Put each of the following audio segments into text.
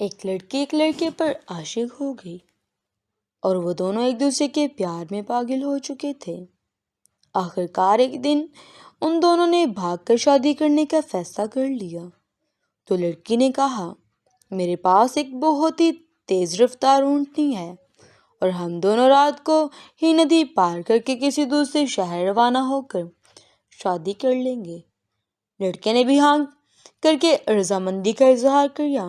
ایک لڑکی ایک لڑکے پر عاشق ہو گئی اور وہ دونوں ایک دوسرے کے پیار میں پاگل ہو چکے تھے۔ آخرکار ایک دن ان دونوں نے بھاگ کر شادی کرنے کا فیصلہ کر لیا۔ تو لڑکی نے کہا، میرے پاس ایک بہت ہی تیز رفتار اونٹنی ہے اور ہم دونوں رات کو ہی ندی پار کر کے کسی دوسرے شہر روانہ ہو کر شادی کر لیں گے۔ لڑکے نے بھی ہاں کر کے رضامندی کا اظہار کیا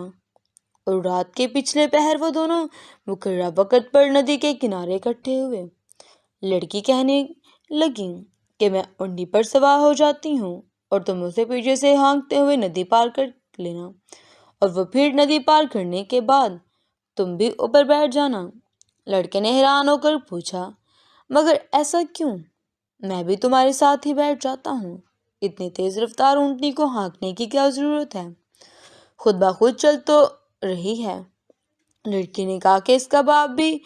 اور رات کے پچھلے پہر وہ دونوں مقررہ وقت پر ندی کے کنارے اکٹھے ہوئے۔ لڑکی کہنے لگی کہ میں اونٹنی پر سوار ہو جاتی ہوں اور تم اسے پیچھے سے ہانکتے ہوئے ندی پار کر لینا، اور وہ پھر ندی پار کرنے کے بعد تم بھی اوپر بیٹھ جانا۔ لڑکے نے حیران ہو کر پوچھا، مگر ایسا کیوں؟ میں بھی تمہارے ساتھ ہی بیٹھ جاتا ہوں۔ اتنی تیز رفتار اونٹنی کو ہانکنے کی کیا ضرورت ہے؟ خود بخود چل تو رہی ہے۔ لڑکی نے کہا کہ اس کا باپ بھی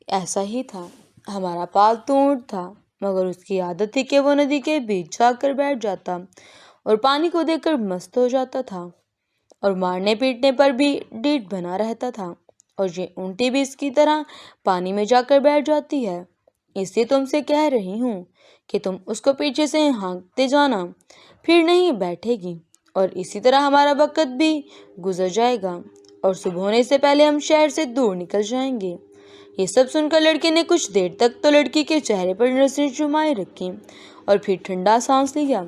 ایسا ہی تھا، ہمارا پالتو اونٹ تھا، مگر اس کی عادت تھی کہ وہ ندی کے بیچ جا کر بیٹھ جاتا اور پانی کو دیکھ کر مست ہو جاتا تھا اور مارنے پیٹنے پر بھی ڈیٹھ بنا رہتا تھا، اور یہ اونٹی بھی اس کی طرح پانی میں جا کر بیٹھ جاتی ہے۔ اس لیے تم سے کہہ رہی ہوں کہ تم اس کو پیچھے سے ہانکتے جانا، پھر نہیں بیٹھے گی، اور اسی طرح ہمارا وقت بھی گزر جائے گا اور صبح ہونے سے پہلے ہم شہر سے دور نکل جائیں گے۔ یہ سب سن کر لڑکے نے کچھ دیر تک تو لڑکی کے چہرے پر نظریں جمائے رکھی اور پھر ٹھنڈا سانس لیا،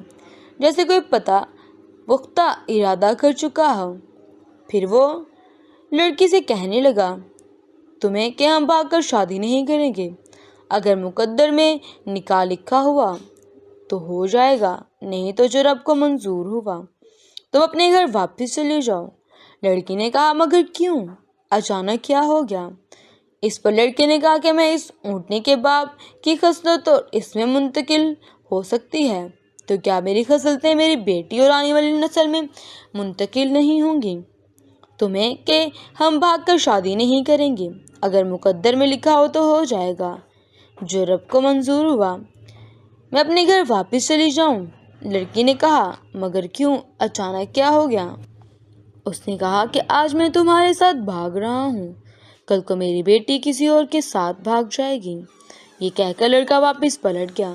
جیسے کوئی پختہ ارادہ کر چکا ہو۔ پھر وہ لڑکی سے کہنے لگا، تمہیں کہ ہم بھاگ کر شادی نہیں کریں گے، اگر مقدر میں نکاح لکھا ہوا تو ہو جائے گا، نہیں تو جو رب کو منظور ہوا۔ تم اپنے گھر واپس چلے جاؤ۔ لڑکی نے کہا، مگر کیوں؟ اچانک کیا ہو گیا؟ اس پر لڑکے نے کہا کہ میں اس اونٹنی کے باپ کی خصلت اور اس میں منتقل ہو سکتی ہے، تو کیا میری خصلتیں میری بیٹی اور آنے والی نسل میں منتقل نہیں ہوں گی؟ تمہیں کہ ہم بھاگ کر شادی نہیں کریں گے، اگر مقدر میں لکھا ہو تو ہو جائے گا، جو رب کو منظور ہوا۔ میں اپنے گھر واپس چلی جاؤں؟ لڑکی نے کہا، مگر کیوں؟ اچانک کیا ہو گیا؟ اس نے کہا کہ آج میں تمہارے ساتھ بھاگ رہا ہوں، کل کو میری بیٹی کسی اور کے ساتھ بھاگ جائے گی۔ یہ کہہ کر لڑکا واپس پلٹ گیا۔